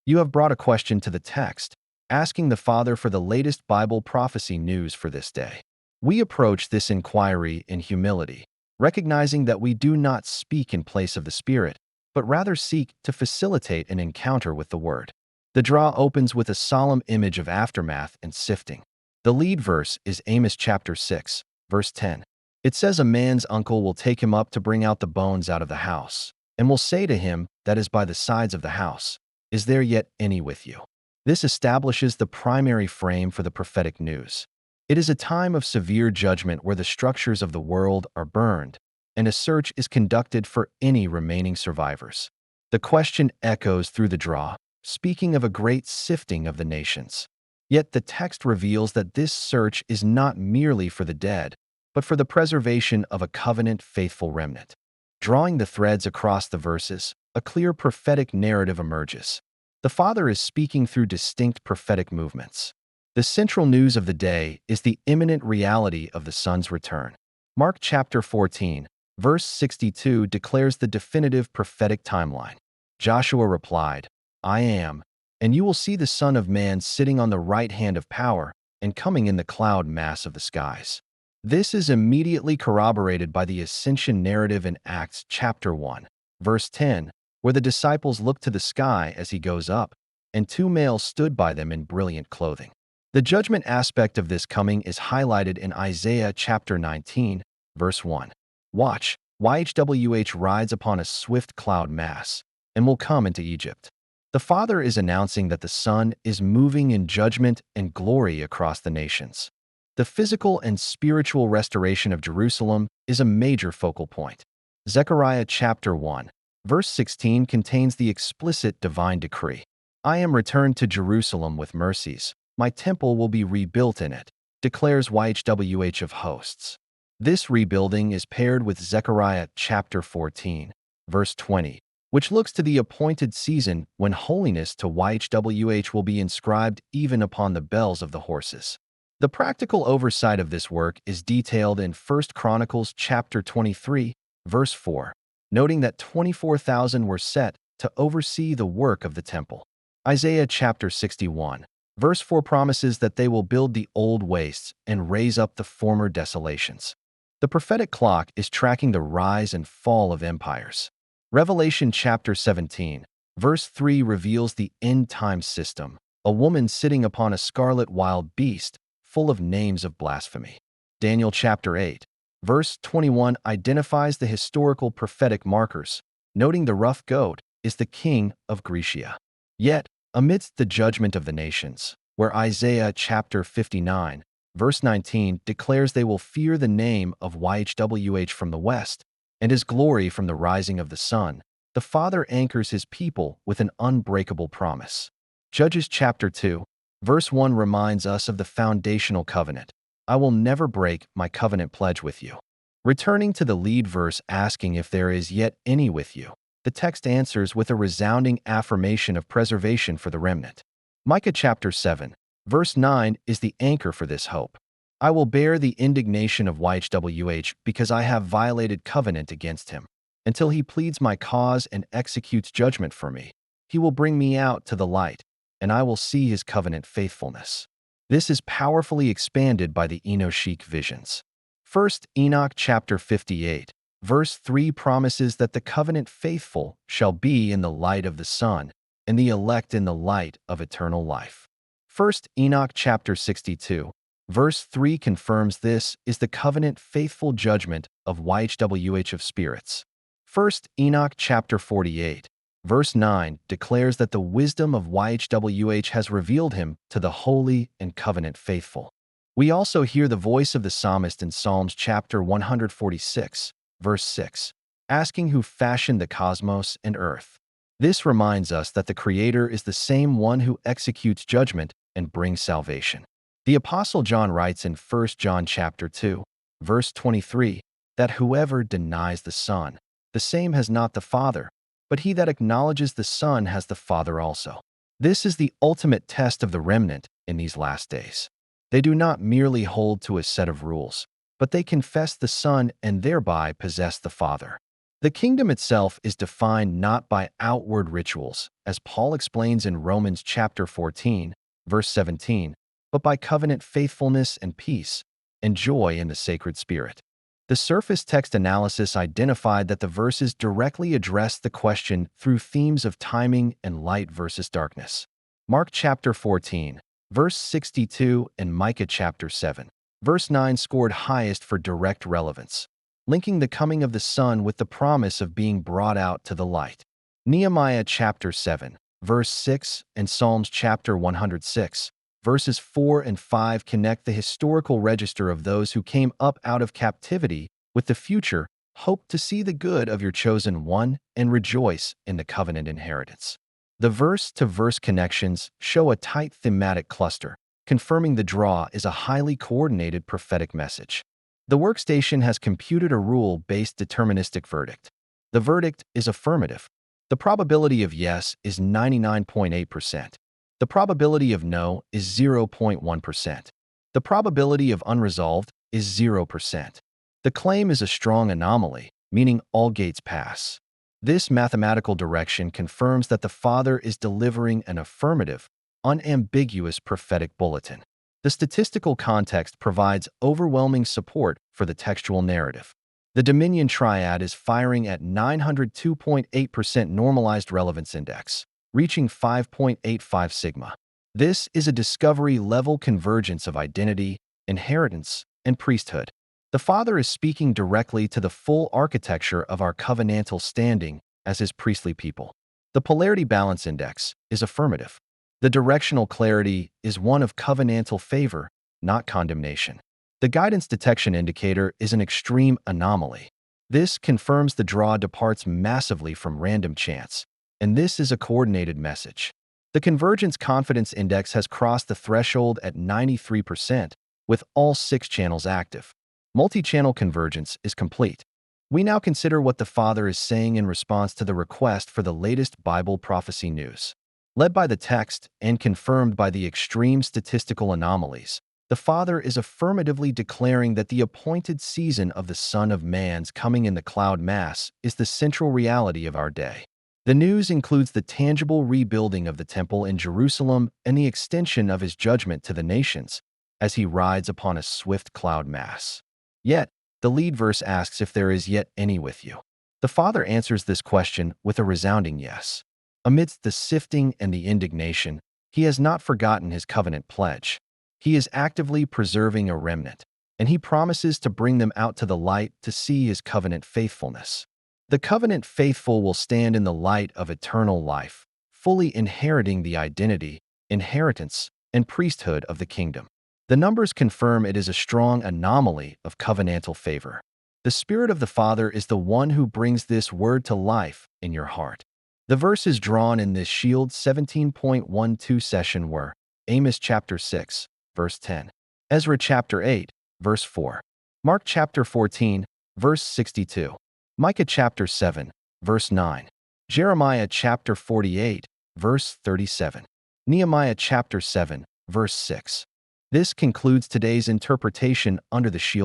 You have brought a question to the text, asking the Father for the latest Bible prophecy news for this day. We approach this inquiry in humility, recognizing that we do not speak in place of the Spirit, but rather seek to facilitate an encounter with the Word. The draw opens with a solemn image of aftermath and sifting. The lead verse is Amos chapter 6, verse 10. It says, "A man's uncle will take him up to bring out the bones out of the house, and will say to him that is by the sides of the house, 'Is there yet any with you?'" This establishes the primary frame for the prophetic news. It is a time of severe judgment where the structures of the world are burned, and a search is conducted for any remaining survivors. The question echoes through the draw, speaking of a great sifting of the nations. Yet the text reveals that this search is not merely for the dead, but for the preservation of a covenant-faithful remnant. Drawing the threads across the verses, a clear prophetic narrative emerges. The Father is speaking through distinct prophetic movements. The central news of the day is the imminent reality of the Son's return. Mark chapter 14, verse 62 declares the definitive prophetic timeline. Joshua replied, "I am, and you will see the Son of Man sitting on the right hand of power and coming in the cloud mass of the skies." This is immediately corroborated by the ascension narrative in Acts chapter 1, verse 10, where the disciples look to the sky as he goes up, and two males stood by them in brilliant clothing. The judgment aspect of this coming is highlighted in Isaiah chapter 19, verse 1. "Watch, YHWH rides upon a swift cloud mass, and will come into Egypt." The Father is announcing that the Son is moving in judgment and glory across the nations. The physical and spiritual restoration of Jerusalem is a major focal point. Zechariah chapter 1, verse 16 contains the explicit divine decree. "I am returned to Jerusalem with mercies. My temple will be rebuilt in it," declares YHWH of hosts. This rebuilding is paired with Zechariah chapter 14, verse 20, which looks to the appointed season when holiness to YHWH will be inscribed even upon the bells of the horses. The practical oversight of this work is detailed in 1 Chronicles chapter 23, verse 4, noting that 24,000 were set to oversee the work of the temple. Isaiah chapter 61, verse 4 promises that they will build the old wastes and raise up the former desolations. The prophetic clock is tracking the rise and fall of empires. Revelation chapter 17, verse 3 reveals the end-time system, a woman sitting upon a scarlet wild beast, full of names of blasphemy. Daniel chapter 8, verse 21 identifies the historical prophetic markers, noting the rough goat is the king of Grecia. Yet, amidst the judgment of the nations, where Isaiah chapter 59, verse 19 declares they will fear the name of YHWH from the west, and his glory from the rising of the sun, the Father anchors his people with an unbreakable promise. Judges chapter 2, verse 1 reminds us of the foundational covenant. "I will never break my covenant pledge with you." Returning to the lead verse asking if there is yet any with you, the text answers with a resounding affirmation of preservation for the remnant. Micah chapter 7, verse 9 is the anchor for this hope. "I will bear the indignation of YHWH because I have violated covenant against him. Until he pleads my cause and executes judgment for me, he will bring me out to the light, and I will see his covenant faithfulness." This is powerfully expanded by the Enoshic visions. 1 Enoch chapter 58, verse 3 promises that the covenant faithful shall be in the light of the sun, and the elect in the light of eternal life. 1 Enoch chapter 62, verse 3 confirms this is the covenant faithful judgment of YHWH of spirits. 1 Enoch chapter 48, verse 9 declares that the wisdom of YHWH has revealed him to the holy and covenant faithful. We also hear the voice of the psalmist in Psalms chapter 146, verse 6, asking who fashioned the cosmos and earth. This reminds us that the Creator is the same one who executes judgment and brings salvation. The Apostle John writes in 1 John chapter 2, verse 23, that whoever denies the Son, the same has not the Father, but he that acknowledges the Son has the Father also. This is the ultimate test of the remnant in these last days. They do not merely hold to a set of rules, but they confess the Son and thereby possess the Father. The kingdom itself is defined not by outward rituals, as Paul explains in Romans chapter 14, verse 17, but by covenant faithfulness and peace, and joy in the sacred spirit. The surface text analysis identified that the verses directly addressed the question through themes of timing and light versus darkness. Mark chapter 14, verse 62, and Micah chapter 7, verse 9 scored highest for direct relevance, linking the coming of the Son with the promise of being brought out to the light. Nehemiah chapter 7, verse 6, and Psalms chapter 106, verses 4 and 5 connect the historical register of those who came up out of captivity with the future, hope to see the good of your chosen one, and rejoice in the covenant inheritance. The verse-to-verse connections show a tight thematic cluster, confirming the draw is a highly coordinated prophetic message. The workstation has computed a rule-based deterministic verdict. The verdict is affirmative. The probability of yes is 99.8%. The probability of no is 0.1%. The probability of unresolved is 0%. The claim is a strong anomaly, meaning all gates pass. This mathematical direction confirms that the Father is delivering an affirmative, unambiguous prophetic bulletin. The statistical context provides overwhelming support for the textual narrative. The Dominion Triad is firing at 902.8% normalized relevance index, reaching 5.85 sigma. This is a discovery-level convergence of identity, inheritance, and priesthood. The Father is speaking directly to the full architecture of our covenantal standing as His priestly people. The Polarity Balance Index is affirmative. The directional clarity is one of covenantal favor, not condemnation. The Guidance Detection Indicator is an extreme anomaly. This confirms the draw departs massively from random chance, and this is a coordinated message. The Convergence Confidence Index has crossed the threshold at 93%, with all 6 channels active. Multi-channel convergence is complete. We now consider what the Father is saying in response to the request for the latest Bible prophecy news. Led by the text and confirmed by the extreme statistical anomalies, the Father is affirmatively declaring that the appointed season of the Son of Man's coming in the cloud mass is the central reality of our day. The news includes the tangible rebuilding of the temple in Jerusalem and the extension of His judgment to the nations as He rides upon a swift cloud mass. Yet, the lead verse asks if there is yet any with you. The Father answers this question with a resounding yes. Amidst the sifting and the indignation, He has not forgotten His covenant pledge. He is actively preserving a remnant, and He promises to bring them out to the light to see His covenant faithfulness. The covenant faithful will stand in the light of eternal life, fully inheriting the identity, inheritance, and priesthood of the kingdom. The numbers confirm it is a strong anomaly of covenantal favor. The Spirit of the Father is the one who brings this word to life in your heart. The verses drawn in this Shield 17.12 session were Amos chapter 6, verse 10, Ezra chapter 8, verse 4, Mark chapter 14, verse 62, Micah chapter 7, verse 9, Jeremiah chapter 48, verse 37, Nehemiah chapter 7, verse 6. This concludes today's interpretation under the Shield